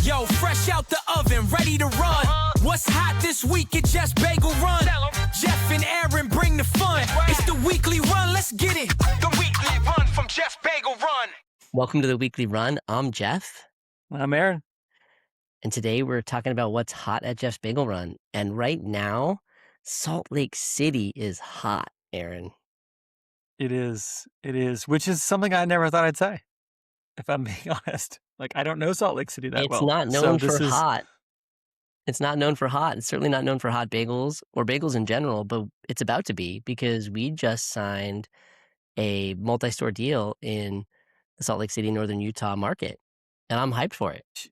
Yo, fresh out the oven, ready to run. What's hot this week at Jeff's Bagel Run? Jeff and Aaron bring the fun. It's the weekly run, let's get it. The weekly run from Jeff's Bagel Run. Welcome to the weekly run. I'm Jeff. I'm Aaron. And today we're talking about what's hot at Jeff's Bagel Run. And right now, Salt Lake City is hot, Aaron. It is, which is something I never thought I'd say, if I'm being honest. Like, I don't know Salt Lake City that well. It's not known for hot. It's not known for hot. It's certainly not known for hot bagels or bagels in general, but it's about to be because we just signed a multi-store deal in the Salt Lake City, Northern Utah market. And I'm hyped for it.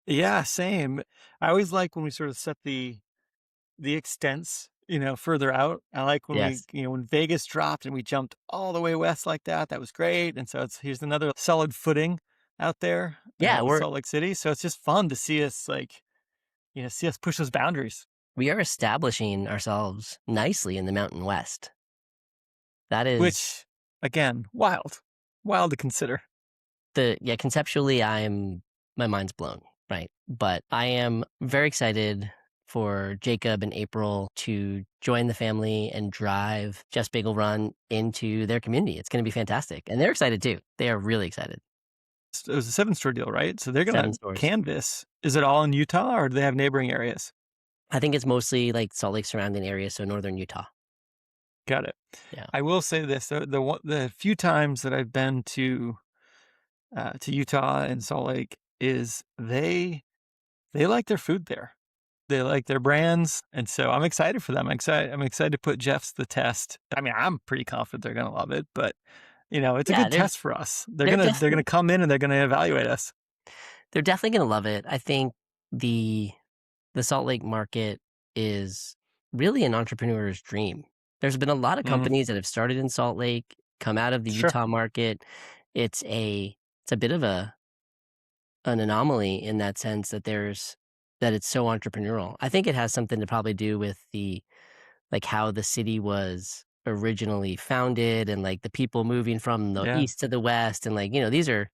Yeah, same. I always like when we sort of set the extents, further out. I like when when Vegas dropped and we jumped all the way west like that. That was great. And so here's another solid footing out there. Yeah, in Salt Lake City. So it's just fun to see us see us push those boundaries. We are establishing ourselves nicely in the Mountain West. That is, which again, wild to consider. Conceptually, my mind's blown, right? But I am very excited for Jacob and April to join the family and drive Jeff's Bagel Run into their community. It's going to be fantastic. And they're excited too. They are really excited. It was a 7-store deal, right? So they're going to canvas. Is it all in Utah or do they have neighboring areas? I think it's mostly like Salt Lake surrounding areas, so northern Utah. Got it. Yeah. I will say this, the few times that I've been to Utah and Salt Lake is they like their food there. They like their brands. And so I'm excited for them. I'm excited to put Jeff's the test. I mean, I'm pretty confident they're going to love it, but it's a good test for us. They're going to come in and they're going to evaluate us. They're definitely going to love it. I think the Salt Lake market is really an entrepreneur's dream. There's been a lot of companies that have started in Salt Lake, come out of the Utah market. It's a bit of an anomaly in that sense that it's so entrepreneurial. I think it has something to probably do with how the city was originally founded and like the people moving from the east to the west and these are,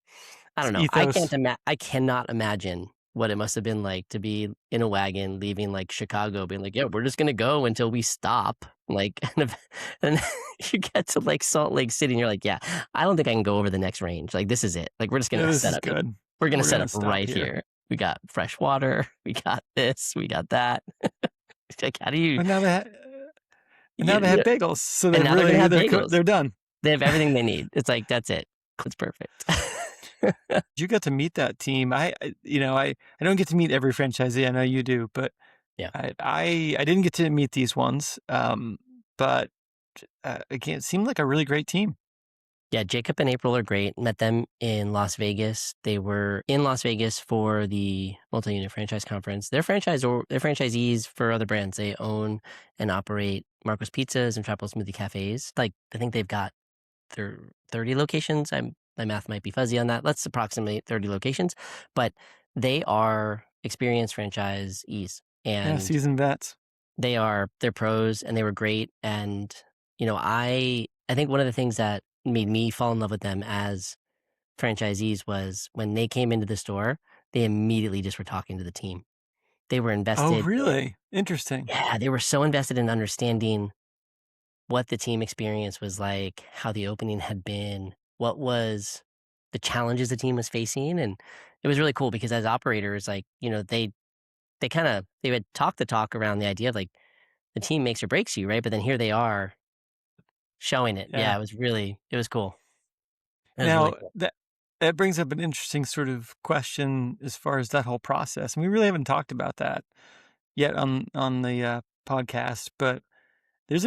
I don't know. Ethos. I cannot imagine what it must have been like to be in a wagon leaving like Chicago, being like, yeah, we're just gonna go until we stop. And you get to like Salt Lake City and you're like, yeah, I don't think I can go over the next range. Like this is it. Like we're just gonna set up. Good. We're gonna set up right here. We got fresh water. We got this. We got that. Like, how do you? And now they have bagels, so they're done. They have everything they need. It's like that's it. It's perfect. You got to meet that team. I don't get to meet every franchisee. I know you do, but yeah, I didn't get to meet these ones. But again, it seemed like a really great team. Yeah, Jacob and April are great. Met them in Las Vegas. They were in Las Vegas for the multi-unit franchise conference. They're franchisees for other brands. They own and operate Marco's Pizzas and Tropical Smoothie Cafes. I think they've got 30 locations. My math might be fuzzy on that. Let's approximate 30 locations, but they are experienced franchisees and seasoned vets. They're pros and they were great. And, I think one of the things that made me fall in love with them as franchisees was when they came into the store, they immediately just were talking to the team. They were invested. Oh, really? Interesting. Yeah, they were so invested in understanding what the team experience was like, how the opening had been, what was the challenges the team was facing. And it was really cool because as operators, they would talk the talk around the idea of like the team makes or breaks you, right? But then here they are showing it. Yeah, it was cool. Now, really cool. That brings up an interesting sort of question as far as that whole process. And we really haven't talked about that yet on the podcast, but it's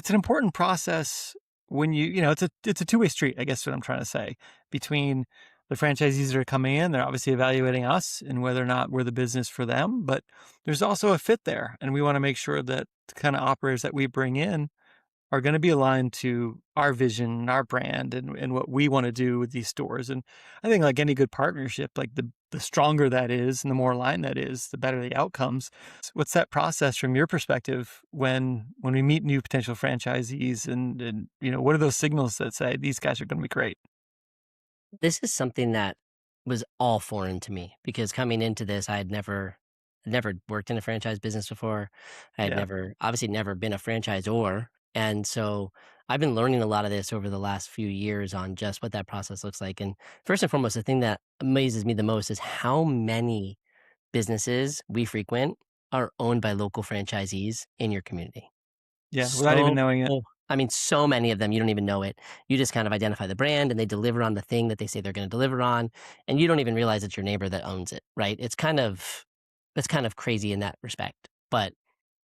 an important process when it's a two-way street, I guess what I'm trying to say, between the franchisees that are coming in. They're obviously evaluating us and whether or not we're the business for them, but there's also a fit there. And we want to make sure that the kind of operators that we bring in are going to be aligned to our vision, our brand, and what we want to do with these stores. And I think like any good partnership, like the stronger that is and the more aligned that is, the better the outcomes. What's that process from your perspective when we meet new potential franchisees and what are those signals that say these guys are going to be great? This is something that was all foreign to me because coming into this, I'd never worked in a franchise business before. I had Yeah. obviously never been a franchisor. And so I've been learning a lot of this over the last few years on just what that process looks like. And first and foremost, the thing that amazes me the most is how many businesses we frequent are owned by local franchisees in your community. Yeah. Without even So knowing it. I mean, so many of them, you don't even know it. You just kind of identify the brand and they deliver on the thing that they say they're gonna deliver on, and you don't even realize it's your neighbor that owns it, right? It's kind of crazy in that respect. But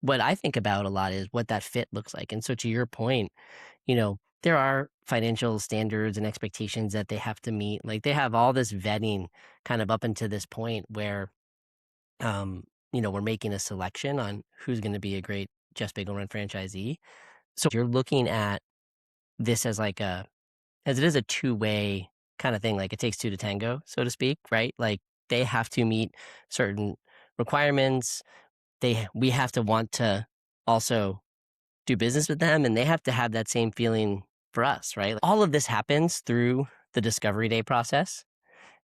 what I think about a lot is what that fit looks like. And so to your point, there are financial standards and expectations that they have to meet. Like they have all this vetting kind of up until this point where um, we're making a selection on who's gonna be a great Just Bagel Run franchisee. So you're looking at this as it is a two-way kind of thing, like it takes two to tango, so to speak, right? Like they have to meet certain requirements. We have to want to also do business with them, and they have to have that same feeling for us, right? All of this happens through the discovery day process.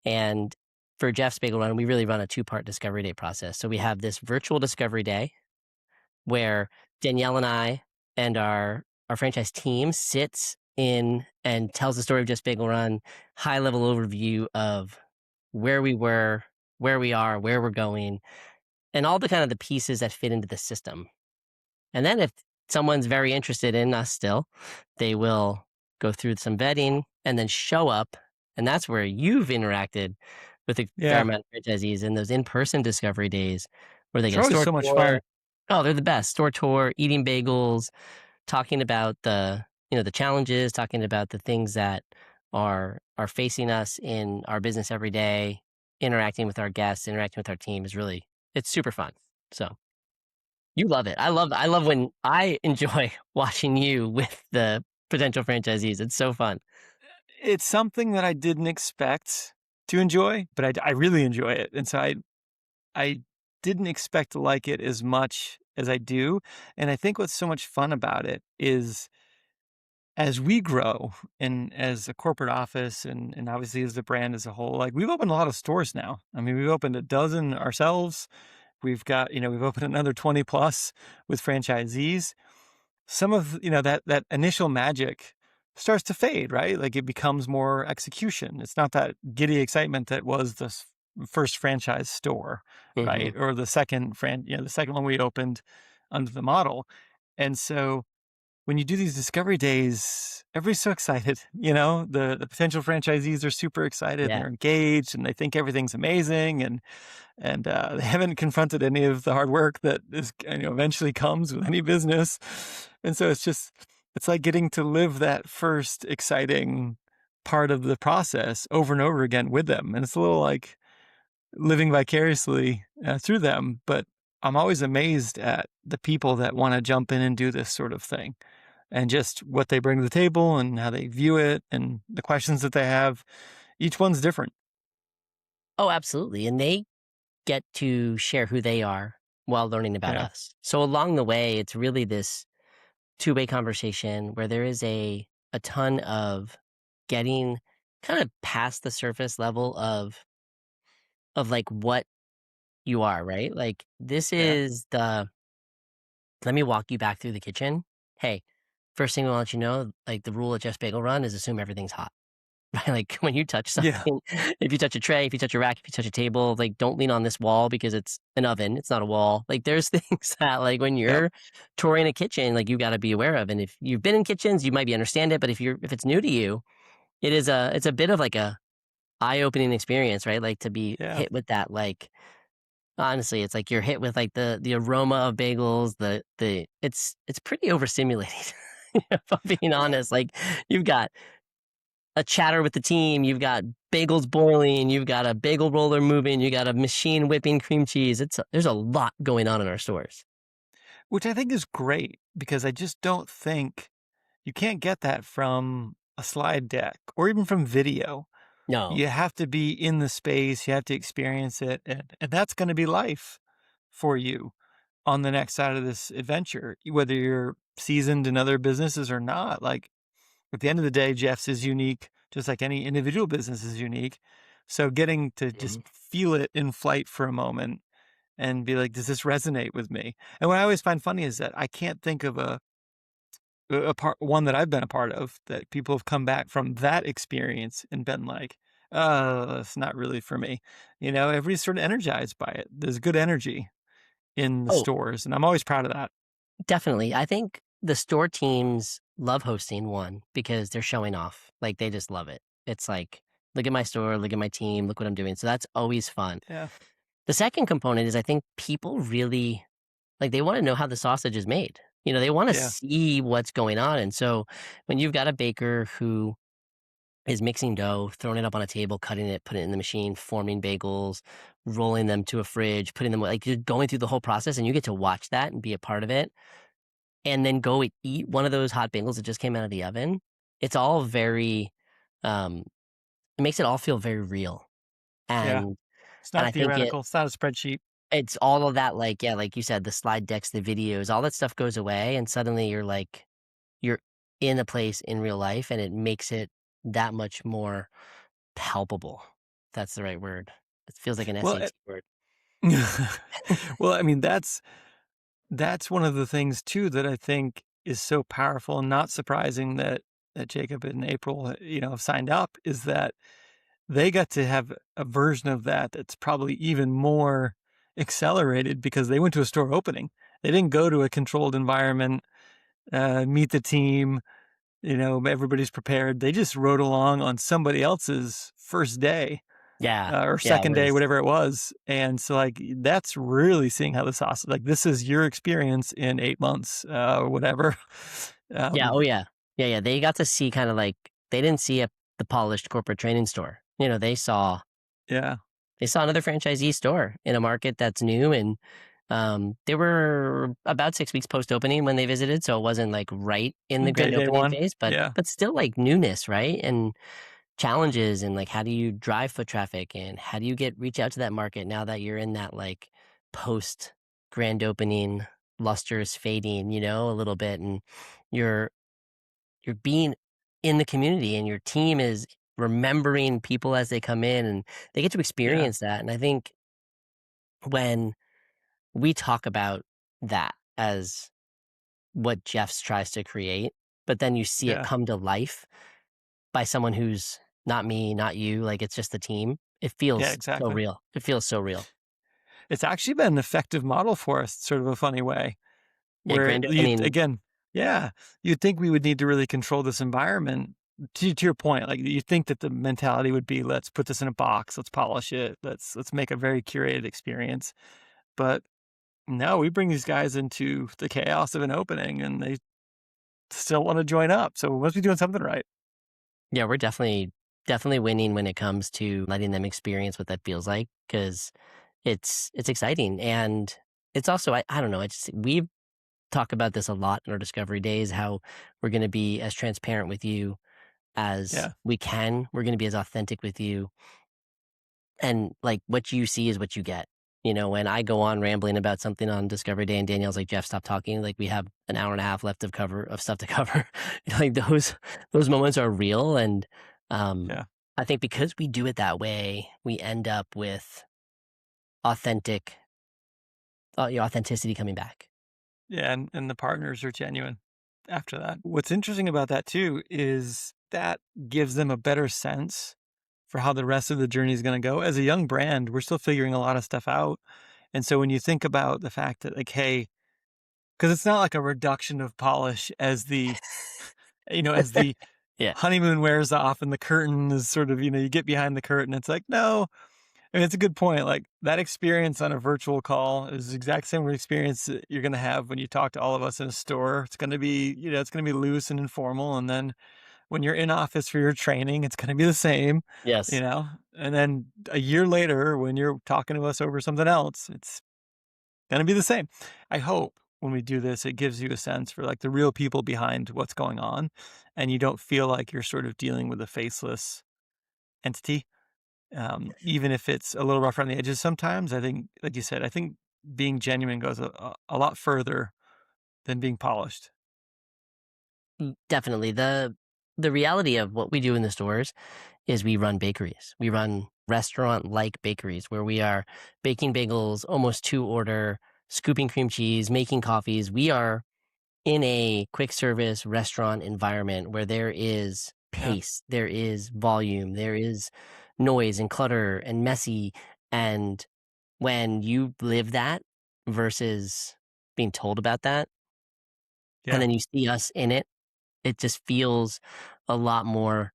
And for Jeff's Bagel Run, we really run a two-part discovery day process. So we have this virtual discovery day where Danielle and I and our franchise team sits in and tells the story of Just Bagel Run, high level overview of where we were, where we are, where we're going, and all the kind of the pieces that fit into the system. And then if someone's very interested in us still, they will go through some vetting and then show up. And that's where you've interacted with a fair Yeah. amount of franchisees in those in-person discovery days where they It's get a always store so much fun. tour. Oh, they're the best. Store tour, eating bagels, talking about the challenges, talking about the things that are facing us in our business every day, interacting with our guests, interacting with our team it's super fun. So you love it. I love when I enjoy watching you with the potential franchisees. It's so fun. It's something that I didn't expect to enjoy, but I really enjoy it. And so I didn't expect to like it as much as I do. And I think what's so much fun about it is as we grow and as a corporate office and obviously as the brand as a whole, like we've opened a lot of stores now. I mean, we've opened a dozen ourselves. We've got, we've opened another 20 plus with franchisees. Some of, that initial magic starts to fade, right? Like it becomes more execution. It's not that giddy excitement that was the first franchise store, Hmm. right? Or the second the second one we opened under the model. And so when you do these discovery days, everybody's so excited. The potential franchisees are super excited and Yeah. they're engaged and they think everything's amazing and they haven't confronted any of the hard work that is eventually comes with any business. And so it's like getting to live that first exciting part of the process over and over again with them, and it's a little like living vicariously through them. But I'm always amazed at the people that want to jump in and do this sort of thing and just what they bring to the table and how they view it and the questions that they have. Each one's different. Oh, absolutely. And they get to share who they are while learning about Yeah. us. So along the way, it's really this two-way conversation where there is a ton of getting kind of past the surface level of like what you are, right? Like this Yeah. is the let me walk you back through the kitchen. Hey, first thing I'll let you know, like the rule at Just Bagel Run is assume everything's hot. Right? Like when you touch Yeah. something, if you touch a tray, if you touch a rack, if you touch a table, like don't lean on this wall because it's an oven. It's not a wall. Like there's things that like when Yep. you're touring a kitchen, like you got to be aware of. And if you've been in kitchens, you maybe understand it. But if it's new to you, it's a bit of like a eye-opening experience, right? Like to be Yeah. hit with that, like honestly, it's like you're hit with like the aroma of bagels, it's pretty overstimulating. If I'm being honest. Like you've got a chatter with the team, you've got bagels boiling, you've got a bagel roller moving, you got a machine whipping cream cheese. There's a lot going on in our stores. Which I think is great because I just don't think you can't get that from a slide deck or even from video. No. You have to be in the space, you have to experience it, and that's going to be life for you on the next side of this adventure, whether you're seasoned in other businesses or not. Like at the end of the day, Jeff's is unique, just like any individual business is unique. So getting to just Mhm. feel it in flight for a moment and be like, does this resonate with me? And what I always find funny is that I can't think of one that I've been a part of that people have come back from that experience and been like, it's not really for me. Everybody's sort of energized by it. There's good energy in the Oh, stores, and I'm always proud of that. definitely. I think the store teams love hosting, one, because they're showing off. Like, they just love it. It's like, look at my store, look at my team, look what I'm doing. So that's always fun. Yeah. The second component is I think people really like they want to know how the sausage is made. They want to Yeah. see what's going on. And so when you've got a baker who is mixing dough, throwing it up on a table, cutting it, putting it in the machine, forming bagels, rolling them to a fridge, putting them like you're going through the whole process, and you get to watch that and be a part of it, and then go and eat one of those hot bagels that just came out of the oven. It's all very, um, it makes it all feel very real, Yeah. and It's and not I think theoretical. It's not a spreadsheet. it's all of that, like, yeah, like you said, the slide decks, the videos, all that stuff goes away, and suddenly you're in a place in real life, and it makes it that much more palpable. If that's the right word. It feels like an Well, SAT word. well, I mean, that's one of the things too that I think is so powerful and not surprising that Jacob and April, have signed up, is that they got to have a version of that that's probably even more accelerated because they went to a store opening. They didn't go to a controlled environment, meet the team, everybody's prepared. They just rode along on somebody else's first day, Yeah. or Yeah, it second day, was whatever it was. And so, like, that's really seeing how the sauce, like, this is your experience in 8 months, or whatever. yeah, Um, oh, yeah. Yeah, yeah, they got to see kinda like they didn't see the polished corporate training store. yeah, They saw another franchisee store in a market that's new, and, they were about 6 weeks post-opening when they visited, so it wasn't, like, right in the grand day opening one. phase, but Yeah, still, like, newness, right? And challenges and, like, how do you drive foot traffic, and how do you reach out to that market now that you're in that, like, post grand opening, luster is fading, a little bit, and you're being in the community, and your team is remembering people as they come in, and they get to yeah, experience that. And I think when we talk about that as what Jeff's tries to create, but then you see it yeah, come to life by someone who's not me, not you, like, it's just the team, it yeah, feels so exactly. real. It feels so real. It's actually been an effective model for us, sort of a funny way. Yeah, Where grand you opening. again, yeah, you'd think we would need to really control this environment. To your point, like, you think that the mentality would be, let's put this in a box, let's polish it, let's make a very curated experience. But no, we bring these guys into the chaos of an opening, and they still want to join up. So we must be doing something right. Yeah, we're definitely winning when it comes to letting them experience what that feels like, because it's exciting, and it's also I don't know, we talk about this a lot in our discovery days, how we're gonna be as transparent with you as Yeah, we can. We're gonna be as authentic with you, and, like, what you see is what you get. When I go on rambling about something on discovery day and Danielle's like, "Jeff, stop talking," like, we have an hour and a half left of stuff to cover. Like, those moments are real, and, um, yeah, I think because we do it that way, we end up with authentic authenticity coming back. yeah, and the partners are genuine after that. What's interesting about that too is that gives them a better sense for how the rest of the journey is going to go. As a young brand, we're still figuring a lot of stuff out. And so when you think about the fact that, like, hey, because it's not like a reduction of polish as the Yeah. honeymoon wears off and the curtain is sort of, you get behind the curtain. It's like, no, I mean, it's a good point. Like, that experience on a virtual call is the exact same experience that you're going to have when you talk to all of us in a store. It's going to be, it's going to be loose and informal. And then when you're in office for your training, it's going to be the same, Yes. and then a year later, when you're talking to us over something else, it's going to be the same. I hope when we do this, it gives you a sense for, like, the real people behind what's going on, and you don't feel like you're sort of dealing with a faceless entity. Even if it's a little rough around the edges sometimes, I think, like you said, I think being genuine goes a lot further than being polished. Definitely. The reality of what we do in the stores is we run bakeries. We run restaurant-like bakeries where we are baking bagels almost to order, scooping cream cheese, making coffees. We are in a quick service restaurant environment where there is Yeah. pace, there is volume, there is noise and clutter and messy. And when you live that versus being told about that, and Yeah. then you see us in it, it just feels a lot more.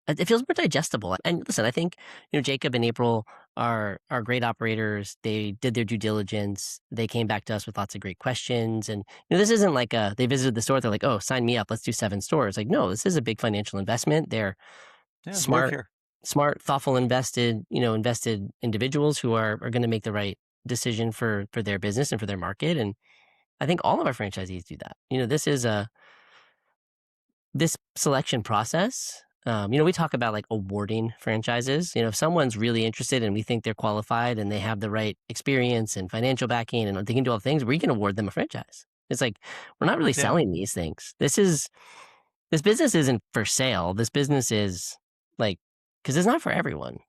It feels more digestible. And listen, I think Jacob and April are great operators. They did their due diligence. They came back to us with lots of great questions. And this isn't like they visited the store. They're like, oh, sign me up. Let's do 7 stores. Like, no, this is a big financial investment. They're Yeah. Let's work smart, here. thoughtful, invested individuals who are going to make the right decision for their business and for their market. And I think all of our franchisees do that. This selection process, we talk about like awarding franchises. If someone's really interested and we think they're qualified and they have the right experience and financial backing and they can do all the things, we can award them a franchise. It's like, we're not really Yeah. selling these things. This business isn't for sale. This business is like, because it's not for everyone.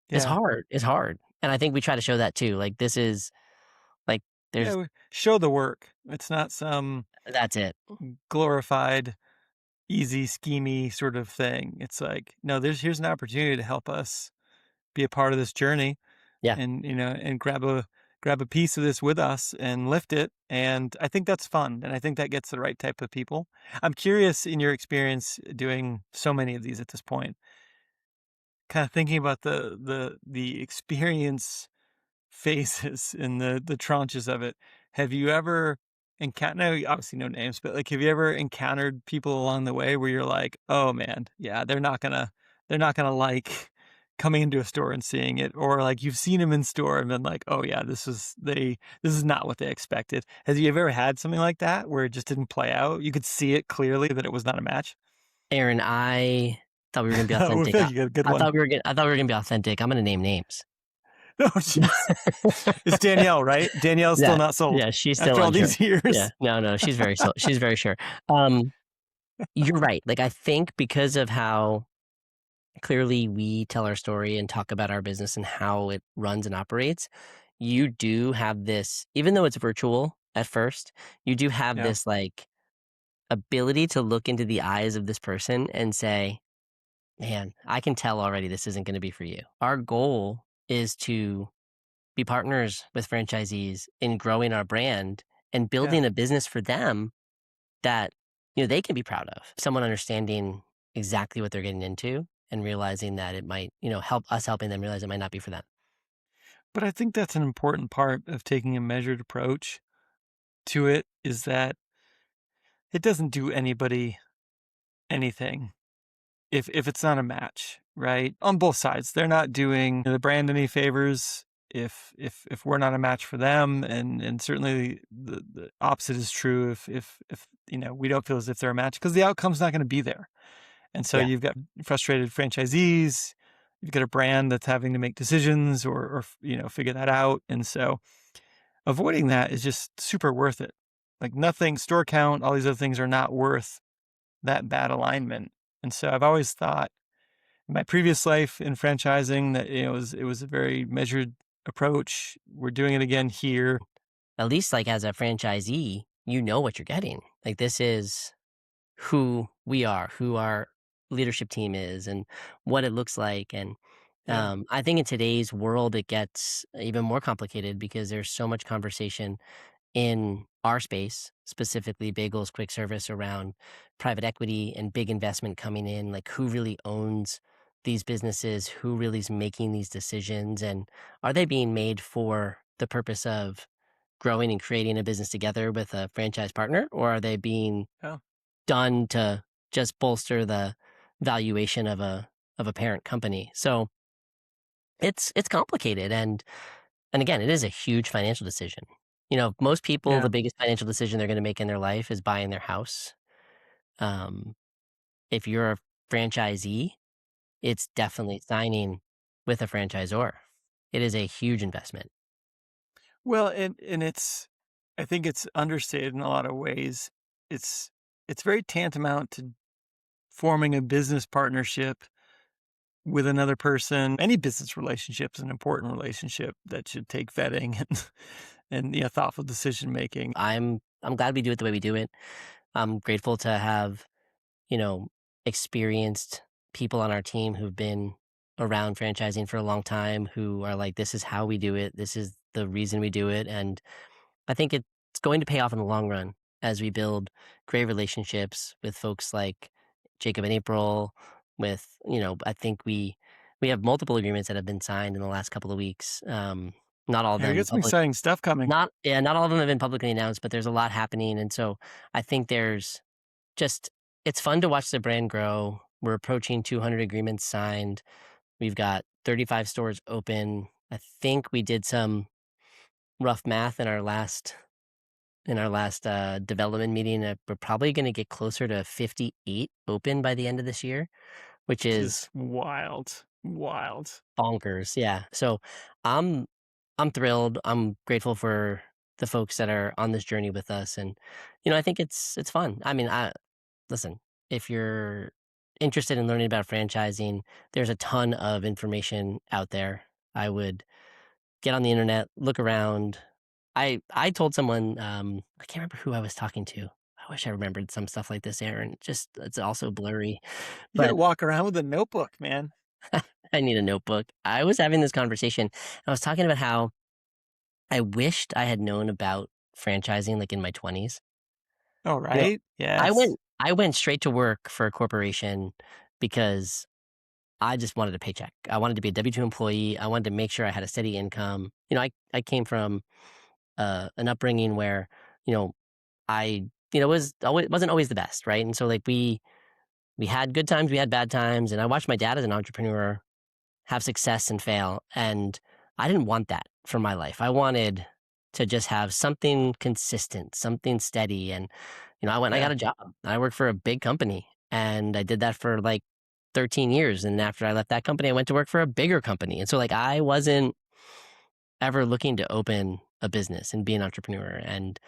It's Yeah. hard. It's hard. And I think we try to show that too. Like, this is like, there's, Show the work. It's not some that's it. glorified, easy, schemy sort of thing. It's like, no, here's an opportunity to help us be a part of this journey. Yeah. And and grab a piece of this with us and lift it. And I think that's fun. And I think that gets the right type of people. I'm curious, in your experience doing so many of these at this point, kind of thinking about the experience phases and the tranches of it. Have you ever encountered, no, obviously no names, but like, have you ever encountered people along the way where you're like, oh man, yeah, they're not gonna like coming into a store and seeing it, or like you've seen them in store and been like, oh yeah, this is not what they expected. Have you ever had something like that where it just didn't play out? You could see it clearly that it was not a match. Aaron, I thought we were going to be I authentic. feel like you got a good I one. thought we were going to be authentic. I'm going to name names. Oh, jeez. It's Danielle, right? Danielle's still not sold. Yeah, she's still after all unsure. these years. Yeah, no, she's very she's very sure. You're right. Like, I think because of how clearly we tell our story and talk about our business and how it runs and operates, you do have this, even though it's virtual at first, you do have Yeah. this like ability to look into the eyes of this person and say, man, I can tell already this isn't going to be for you. Our goal is to be partners with franchisees in growing our brand and building a business for them that they can be proud of. Someone understanding exactly what they're getting into and realizing that it might helping them realize it might not be for them. But I think that's an important part of taking a measured approach to it, is that it doesn't do anybody anything if it's not a match, right? On both sides. They're not doing the brand any favors if we're not a match for them, and certainly the opposite is true if we don't feel as if they're a match, because the outcome's not going to be there. And so Yeah. you've got frustrated franchisees, you've got a brand that's having to make decisions or figure that out. And so avoiding that is just super worth it. Like, nothing, store count, all these other things are not worth that bad alignment. And so I've always thought in my previous life in franchising that it was a very measured approach. We're doing it again here. At least like as a franchisee, you know what you're getting. Like, this is who we are, who our leadership team is, and what it looks like. And Yeah. I think in today's world, it gets even more complicated because there's so much conversation in our space, specifically bagels, quick service, around private equity and big investment coming in, like who really owns these businesses, who really is making these decisions, and are they being made for the purpose of growing and creating a business together with a franchise partner, or are they being Yeah. done to just bolster the valuation of a parent company? So it's complicated, and again, it is a huge financial decision. Most people, Yeah. the biggest financial decision they're going to make in their life is buying their house. Um, if you're a franchisee, it's definitely signing with a franchisor. It is a huge investment. Well, and I think it's understated in a lot of ways. It's very tantamount to forming a business partnership with another person. Any business relationship is an important relationship that should take vetting and thoughtful decision making. I'm glad we do it the way we do it. I'm grateful to have, you know, experienced people on our team who've been around franchising for a long time who are like, this is how we do it. This is the reason we do it. And I think it's going to pay off in the long run as we build great relationships with folks like Jacob and April. With, I think we have multiple agreements that have been signed in the last couple of weeks. Not all of Yeah, we them got some public, exciting stuff coming. not all of them have been publicly announced, but there's a lot happening, and so I think there's just it's fun to watch the brand grow. We're approaching 200 agreements signed. We've got 35 stores open. I think we did some rough math in our last development meeting. We're probably going to get closer to 58 open by the end of this year, which is Just wild, wild. bonkers. Yeah. So I'm I'm thrilled. I'm grateful for the folks that are on this journey with us, and I think it's fun. I mean, I listen, if you're interested in learning about franchising, there's a ton of information out there. I would get on the internet, look around. I told someone, I can't remember who I was talking to. I wish I remembered some stuff like this, Aaron. Just it's also blurry, You got to but walk around with a notebook, man. I need a notebook. I was having this conversation. I was talking about how I wished I had known about franchising like in my 20s. All You know, right. I Yes. went straight to work for a corporation because I just wanted a paycheck. I wanted to be a W-2 employee. I wanted to make sure I had a steady income. I came from an upbringing where, you know, I, wasn't always the best, right? And so like we had good times, we had bad times, and I watched my dad as an entrepreneur have success and fail, and I didn't want that for my life. I wanted to just have something consistent, something steady, and I went and I Yeah. got a job. I worked for a big company, and I did that for like 13 years, and after I left that company, I went to work for a bigger company, and so like I wasn't ever looking to open a business and be an entrepreneur, and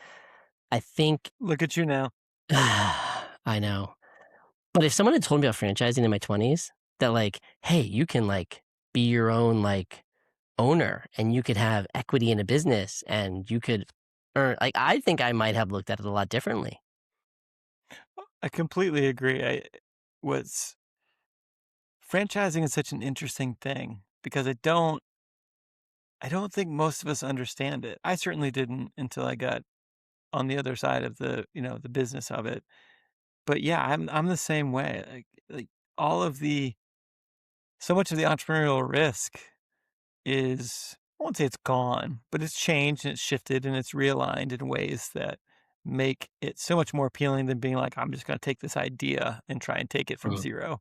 I think Look at you now. I know. But if someone had told me about franchising in my 20s, that like, hey, you can like be your own like owner and you could have equity in a business and you could earn, like, I think I might have looked at it a lot differently. I completely agree. Was franchising is such an interesting thing because I don't think most of us understand it. I certainly didn't until I got on the other side of the business of it. But yeah, I'm the same way. Like all of the so much of the entrepreneurial risk is, I won't say it's gone, but it's changed and it's shifted and it's realigned in ways that make it so much more appealing than being like, I'm just going to take this idea and try and take it from Mhm. zero.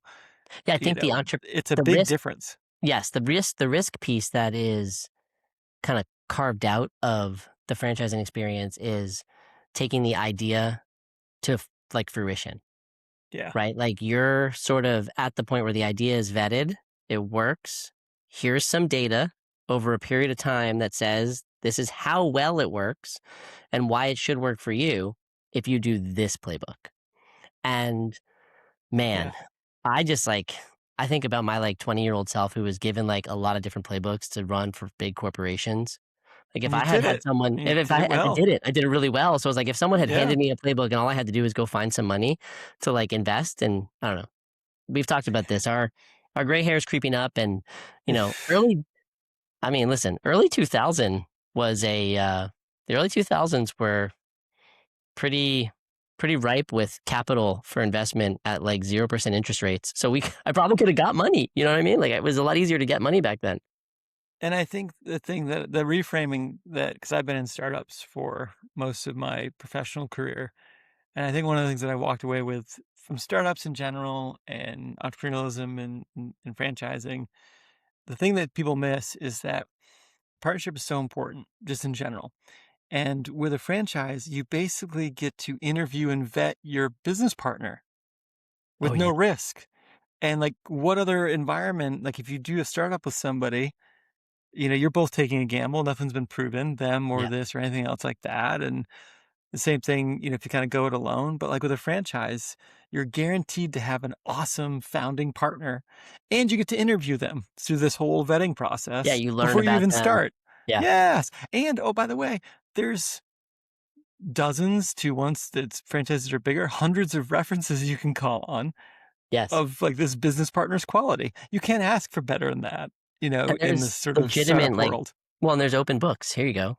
Yeah, I You think know, it's a the big risk, difference. yes, the risk piece that is kind of carved out of the franchising experience is taking the idea to like fruition. Yeah. Right? Like you're sort of at the point where the idea is vetted, it works. Here's some data over a period of time that says this is how well it works and why it should work for you if you do this playbook. And man, Yeah. I just like I think about my like 20-year-old self who was given like a lot of different playbooks to run for big corporations. Like if And you I had did had it. someone, And you if did it I well. did it, I did it really well. So it was like if someone had Yeah. handed me a playbook and all I had to do was go find some money to like invest, and I don't know, we've talked about this. Our gray hair is creeping up, and early. I mean, listen, early 2000 was the early 2000s were pretty pretty ripe with capital for investment at like 0% interest rates. So I probably could have got money. You know what I mean? Like it was a lot easier to get money back then. And I think the thing that the reframing that, because I've been in startups for most of my professional career, and I think one of the things that I walked away with from startups in general and entrepreneurialism and franchising, the thing that people miss is that partnership is so important just in general. And with a franchise, you basically get to interview and vet your business partner Oh with no yeah, risk. And like, what other environment, like if you do a startup with somebody, you're both taking a gamble. Nothing's been proven, them or yeah. this or anything else like that. And The same thing, if you kind of go it alone, but like with a franchise, you're guaranteed to have an awesome founding partner and you get to interview them through this whole vetting Yeah, process you learn before you about even them. start. Yeah. Yes. And oh, by the way, there's dozens to once that franchises are bigger, hundreds of references you can call on Yes. of like this business partner's quality. You can't ask for better than that, And in this there's sort of legitimate, startup world. well, and there's open books. Here you go.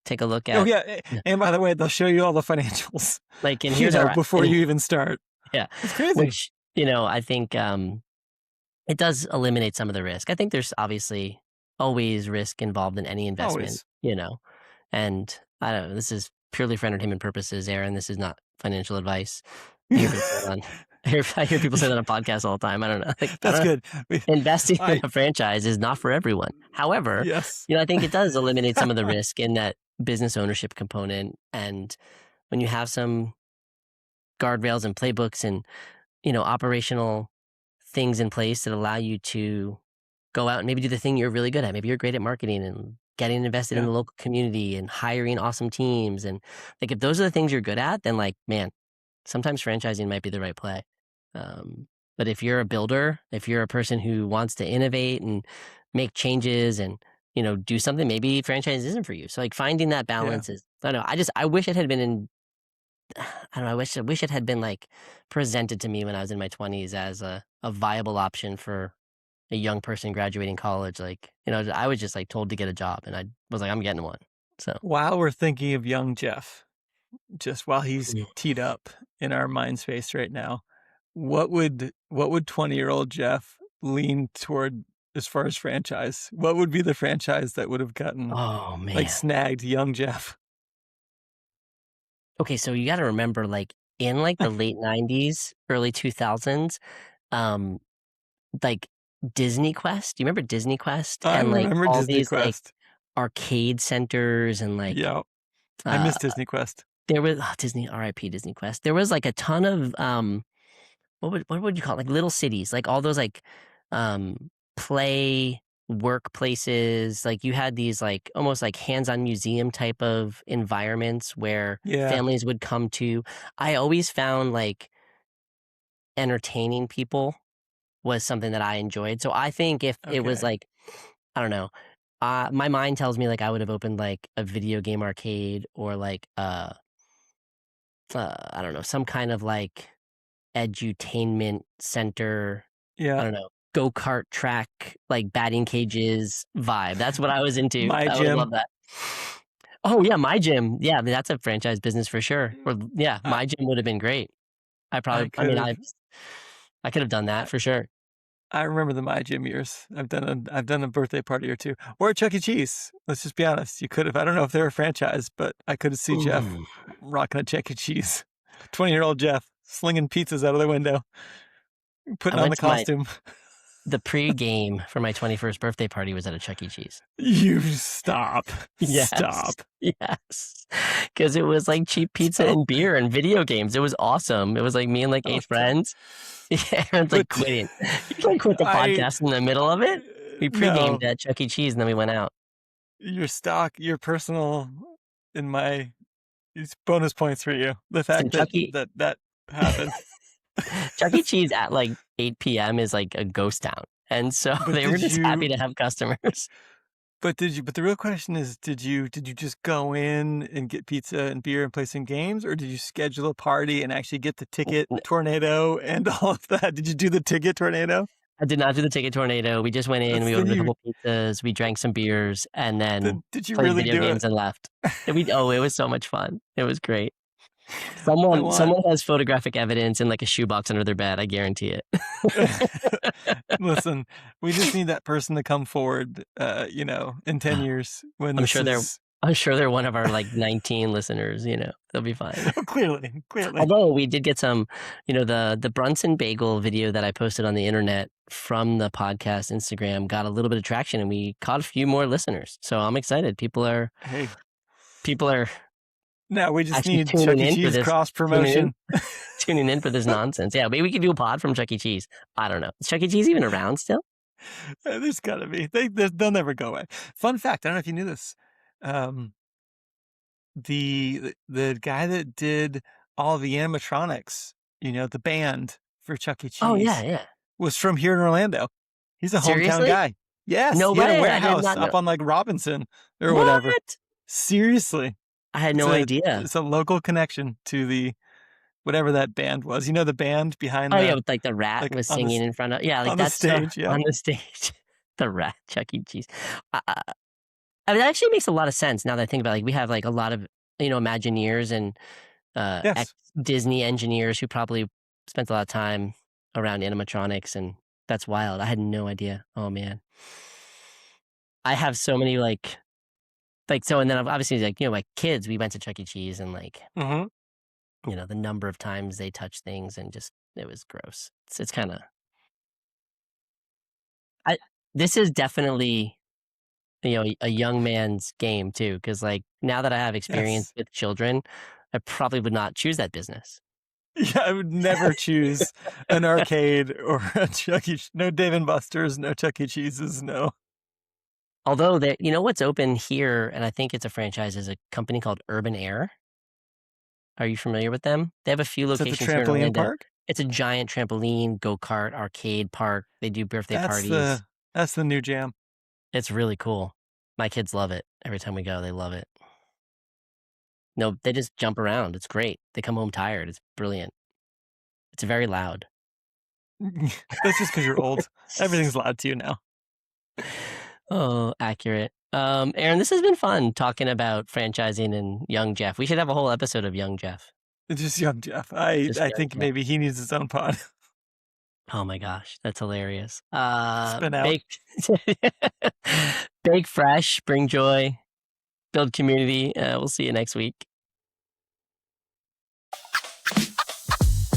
Take a look Oh at, yeah. yeah, And by the way, they'll show you all the financials, and here's before you even start. yeah, It's crazy. which, I think, it does eliminate some of the risk. I think there's obviously always risk involved in any investment, Always. and I don't know, this is purely for entertainment purposes, Aaron. This is not financial advice. I hear people say that on, I hear people say that on podcasts all the time. I don't know. That's good. Investing in I a franchise is not for everyone. However, yes. I think it does eliminate some of the risk in that business ownership component. And when you have some guardrails and playbooks and, operational things in place that allow you to go out and maybe do the thing you're really good at. Maybe you're great at marketing and getting invested in Yeah. the local community and hiring awesome teams. And if those are the things you're good at, then man, sometimes franchising might be the right play. But if you're a builder, if you're a person who wants to innovate and make changes and, do something, maybe franchise isn't for you. So finding that balance is, I don't know. I wish it had been I don't know. I wish it had been presented to me when I was in my 20s as a viable option for a young person graduating college. I was just told to get a job and I was like, I'm getting one. So While we're thinking of young Jeff, just while he's Mm. teed up in our mind space right now, what would 20-year-old Jeff lean toward as far as franchise? What would be the franchise that would have gotten Oh man. snagged young Jeff? Okay, so you got to remember in the late 90s, early 2000s, um Disney Quest. Do you remember Disney Quest? I And remember all Disney these Quest. arcade centers and Yeah. I uh miss Disney Quest. there was Disney, RIP Disney Quest. There was a ton of what would you call it? Little cities, all those play workplaces. You had these almost hands-on museum type of environments where Yeah. families would come to. I always found entertaining people was something that I enjoyed. So I think if it was Okay. I don't know, my mind tells me I would have opened a video game arcade or I don't know, some kind of edutainment center. I Yeah. don't know, go-kart track, batting cages vibe. That's what I was into. My I would gym. love that. Oh yeah, my gym. Yeah, I mean, that's a franchise business for sure. Or yeah, I my gym would have been great. I could mean, have I could have done that for sure. I remember the My Gym years. I've done a birthday party or two. Or at Chuck E. Cheese. Let's just be honest. You could have, I don't know if they're a franchise, but I could have seen Jeff Ooh. rocking a Chuck E. Cheese. 20-year-old Jeff slinging pizzas out of the window, I putting on went the to costume. the pre-game for my 21st birthday party was at a Chuck E. Cheese. You stop. Yes. Stop. Yes. Because it was cheap pizza Stop. and beer and video games. It was awesome. It was me and 8 friends. Yeah, Aaron's But quitting. You can't quit the podcast in the middle of it. We pre-gamed no, at Chuck E. Cheese and then we went out. your personal in my it's bonus points for you. The Listen, fact that happened. Chuck E. Cheese at 8 p.m. is a ghost town. And so But they were did just happy you to have customers. but the real question is, did you just go in and get pizza and beer and play some games, or did you schedule a party and actually get the ticket tornado and all of that? Did you do the ticket tornado? I did not do the ticket tornado. We just went in, we Then ordered a you couple pizzas, we drank some beers, and then did you played really video do games it? and left. It was so much fun. It was great. I Someone want has photographic evidence in a shoebox under their bed. I guarantee it. Listen, we just need that person to come forward, in 10 years when I'm this sure is they're one of our 19 listeners. They'll be fine. oh, clearly. Although we did get some, the Brunson bagel video that I posted on the internet from the podcast Instagram got a little bit of traction, and we caught a few more listeners. So I'm excited. People are Now we just actually need Chuck E. Cheese cross promotion. tuning in for this nonsense. Yeah, maybe we could do a pod from Chuck E. Cheese. I don't know. Is Chuck E. Cheese even around still? There's gotta be. They'll never go away. Fun fact, I don't know if you knew this. the guy that did all the animatronics, the band for Chuck E. Oh, yeah, Cheese, yeah. was from here in Orlando. He's a hometown Seriously? guy. Yes, No he had a way. I did warehouse not know. up on like Robinson or whatever. What? Seriously. I had It's no a idea. it's a local connection to the whatever that band was. You know the band behind Oh, yeah, the with, like, the rat like was on the singing in front of yeah, like, on the that's so stage, yeah. on the stage. The rat, Chuck E. Cheese. I mean, that actually makes a lot of sense now that I think about it. Like, we have, like, a lot of, Imagineers and, Yes. ex-Disney engineers who probably spent a lot of time around animatronics, and that's wild. I had no idea. Oh, man. I have so many, so and then obviously, like, my kids, we went to Chuck E. Cheese and, like, Mhm. the number of times they touched things and just it was gross. It's kinda I this is definitely, a young man's game too, because like, now that I have experience Yes. with children, I probably would not choose that business. Yeah, I would never choose an arcade or a Chuck E. No Dave& and Buster's, no Chuck E. Cheese's, no. Although what's open here, and I think it's a franchise, is a company called Urban Air. Are you familiar with them? They have a few Is that the locations here in trampoline Orlando. park? It's a giant trampoline, go-kart, arcade park. They do birthday That's parties. the new jam. It's really cool. My kids love it. Every time we go, they love it. No, they just jump around. It's great. They come home tired. It's brilliant. It's very loud. That's just because 'cause you're old. Everything's loud to you now. Oh, accurate. Aaron, this has been fun talking about franchising and young Jeff. We should have a whole episode of young Jeff. It's just young Jeff. I Just I young think Jeff. maybe he needs his own pod. Oh my gosh, that's hilarious. Spin out. Bake, bake fresh, bring joy, build community. We'll see you next week.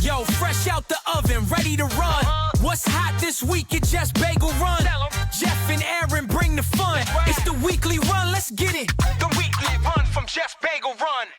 Yo, fresh out the oven, ready to run. What's hot this week at Just Bagel Run? Jeff and Aaron bring the fun. It's the weekly run, let's get it. The weekly run from Just Bagel Run.